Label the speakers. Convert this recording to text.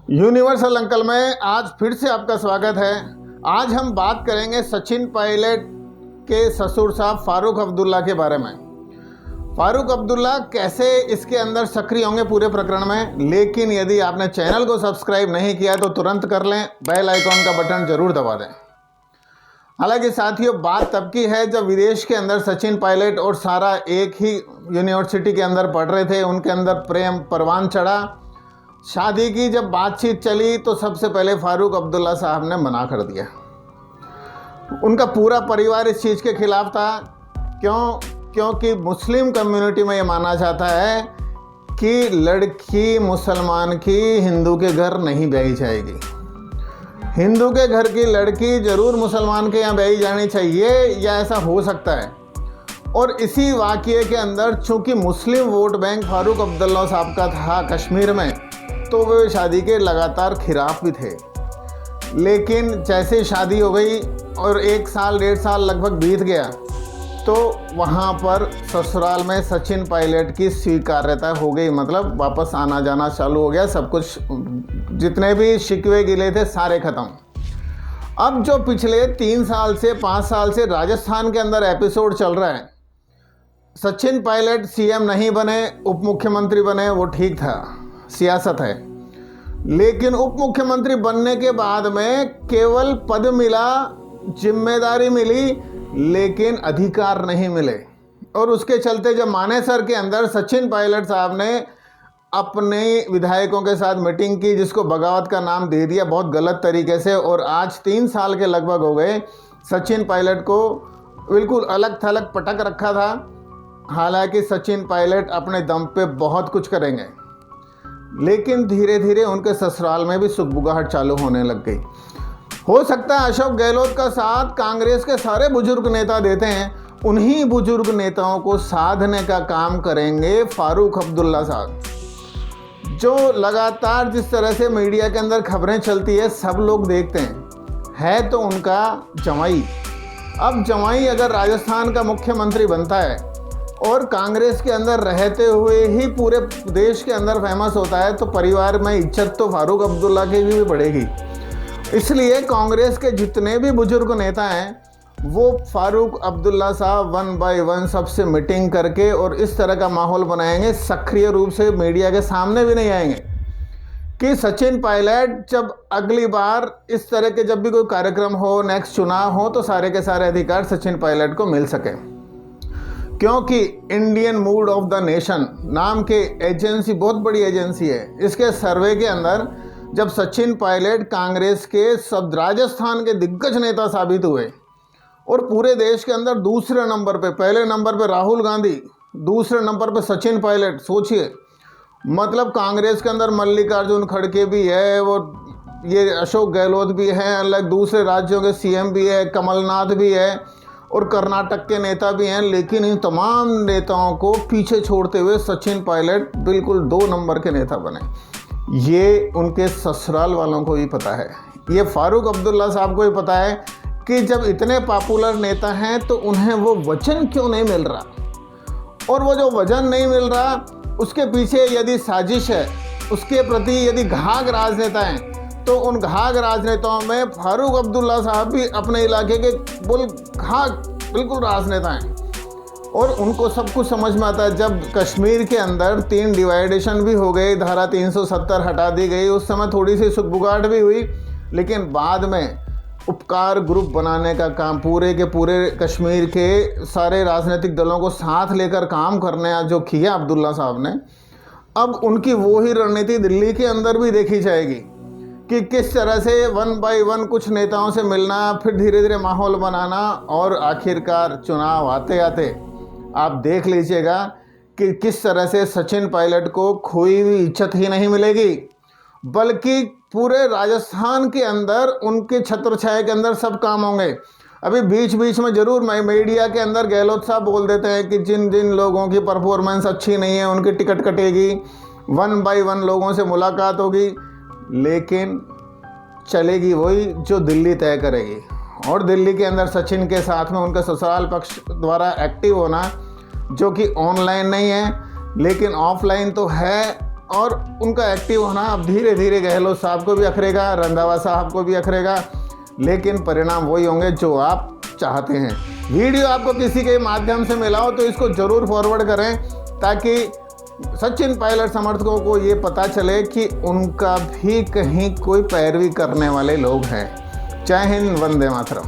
Speaker 1: Universal uncle में आज फिर से आपका स्वागत है। आज हम बात करेंगे सचिन पायलट के ससुर साहब फारूक अब्दुल्ला के बारे में। फारूक अब्दुल्ला कैसे इसके अंदर सक्रिय होंगे पूरे प्रकरण में। लेकिन यदि आपने चैनल को सब्सक्राइब नहीं किया तो तुरंत कर लें, बेल आइकॉन का बटन जरूर दबा दें। हालांकि साथियों, बात तब की है जब विदेश के अंदर सचिन पायलट और सारा एक ही यूनिवर्सिटी के अंदर पढ़ रहे थे। उनके अंदर प्रेम परवान चढ़ा। शादी की जब बातचीत चली तो सबसे पहले फारूक अब्दुल्ला साहब ने मना कर दिया। उनका पूरा परिवार इस चीज़ के खिलाफ था। क्योंकि मुस्लिम कम्युनिटी में ये माना जाता है कि लड़की मुसलमान की हिंदू के घर नहीं ब्याही जाएगी। हिंदू के घर की लड़की जरूर मुसलमान के यहाँ ब्याही जानी चाहिए, या ऐसा हो सकता है। और इसी वाक़ये के अंदर चूँकि मुस्लिम वोट बैंक फारूक अब्दुल्ला साहब का था कश्मीर में, तो वे शादी के लगातार खिलाफ भी थे। लेकिन जैसे शादी हो गई और 1 साल 1.5 साल लगभग बीत गया, तो वहाँ पर ससुराल में सचिन पायलट की स्वीकार्यता हो गई। मतलब वापस आना जाना चालू हो गया। सब कुछ, जितने भी शिकवे गिले थे सारे ख़त्म। अब जो पिछले 3 साल से 5 साल से राजस्थान के अंदर एपिसोड चल रहा है, सचिन पायलट सीएम नहीं बने, उप मुख्यमंत्री बने, वो ठीक था, सियासत है। लेकिन उप मुख्यमंत्री बनने के बाद में केवल पद मिला, जिम्मेदारी मिली, लेकिन अधिकार नहीं मिले। और उसके चलते जब मानेसर के अंदर सचिन पायलट साहब ने अपने विधायकों के साथ मीटिंग की, जिसको बगावत का नाम दे दिया बहुत गलत तरीके से, और आज 3 साल के लगभग हो गए सचिन पायलट को बिल्कुल अलग थलग पटक रखा था। हालांकि सचिन पायलट अपने दम पे बहुत कुछ करेंगे, लेकिन धीरे धीरे उनके ससुराल में भी सुगबुगाहट चालू होने लग गई। हो सकता है अशोक गहलोत का साथ कांग्रेस के सारे बुजुर्ग नेता देते हैं, उन्हीं बुजुर्ग नेताओं को साधने का काम करेंगे फारूक अब्दुल्ला साहब। जो लगातार जिस तरह से मीडिया के अंदर खबरें चलती है, सब लोग देखते हैं। है तो उनका जमाई। अब जमाई अगर राजस्थान का मुख्यमंत्री बनता है और कांग्रेस के अंदर रहते हुए ही पूरे देश के अंदर फेमस होता है, तो परिवार में इज्जत तो फारूक अब्दुल्ला की भी बढ़ेगी। इसलिए कांग्रेस के जितने भी बुजुर्ग नेता हैं, वो फारूक अब्दुल्ला साहब 1 बाय 1 सबसे मीटिंग करके और इस तरह का माहौल बनाएंगे, सक्रिय रूप से मीडिया के सामने भी नहीं आएंगे, कि सचिन पायलट जब अगली बार इस तरह के जब भी कोई कार्यक्रम हो, नेक्स्ट चुनाव हो, तो सारे के सारे अधिकार सचिन पायलट को मिल सके। क्योंकि Indian mood off the nation नाम के एजेंसी, बहुत बड़ी एजेंसी है, इसके सर्वे के अंदर जब सचिन पायलट कांग्रेस के सब राजस्थान के दिग्गज नेता साबित हुए और पूरे देश के अंदर दूसरे नंबर पे, पहले नंबर पे राहुल गांधी, दूसरे नंबर पे सचिन पायलट, सोचिए। मतलब कांग्रेस के अंदर मल्लिकार्जुन खड़गे भी है, वो ये अशोक गहलोत भी हैं, अलग दूसरे राज्यों के सीएम भी है, कमलनाथ भी है, और कर्नाटक के नेता भी हैं। लेकिन इन तमाम नेताओं को पीछे छोड़ते हुए सचिन पायलट बिल्कुल 2 नंबर के नेता बने। ये उनके ससुराल वालों को भी पता है, ये फारूक अब्दुल्ला साहब को भी पता है कि जब इतने पॉपुलर नेता हैं तो उन्हें वो वजन क्यों नहीं मिल रहा। और वो जो वजन नहीं मिल रहा, उसके पीछे यदि साजिश है, उसके प्रति यदि घाघ राजनेता हैं, तो उन घाघ राजनेताओं में फारूक अब्दुल्ला साहब भी अपने इलाके के घाघ बिल्कुल राजनेता हैं। और उनको सब कुछ समझ में आता है। जब कश्मीर के अंदर 3 डिवाइडेशन भी हो गई, धारा 370 हटा दी गई, उस समय थोड़ी सी सुगबुगाहट भी हुई, लेकिन बाद में उपकार ग्रुप बनाने का काम पूरे के पूरे कश्मीर के सारे राजनीतिक दलों को साथ लेकर काम करने जो किया अब्दुल्ला साहब ने, अब उनकी वो ही रणनीति दिल्ली के अंदर भी देखी जाएगी कि किस तरह से 1 बाय 1 कुछ नेताओं से मिलना, फिर धीरे धीरे माहौल बनाना, और आखिरकार चुनाव आते आते आप देख लीजिएगा कि किस तरह से सचिन पायलट को खोई हुई इज्जत ही नहीं मिलेगी, बल्कि पूरे राजस्थान के अंदर उनके छत्रछाया के अंदर सब काम होंगे। अभी बीच बीच में जरूर मीडिया के अंदर गहलोत साहब बोल देते हैं कि जिन जिन लोगों की परफॉर्मेंस अच्छी नहीं है उनकी टिकट कटेगी, 1 बाय 1 लोगों से मुलाकात होगी, लेकिन चलेगी वही जो दिल्ली तय करेगी। और दिल्ली के अंदर सचिन के साथ में उनका ससुराल पक्ष द्वारा एक्टिव होना, जो कि ऑनलाइन नहीं है लेकिन ऑफलाइन तो है, और उनका एक्टिव होना अब धीरे धीरे गहलोत साहब को भी अखरेगा, रंधावा साहब को भी अखरेगा, लेकिन परिणाम वही होंगे जो आप चाहते हैं। वीडियो आपको किसी के माध्यम से मिला हो तो इसको ज़रूर फॉरवर्ड करें, ताकि सचिन पायलट समर्थकों को ये पता चले कि उनका भी कहीं कोई पैरवी करने वाले लोग हैं। जय हिंद, वंदे मातरम।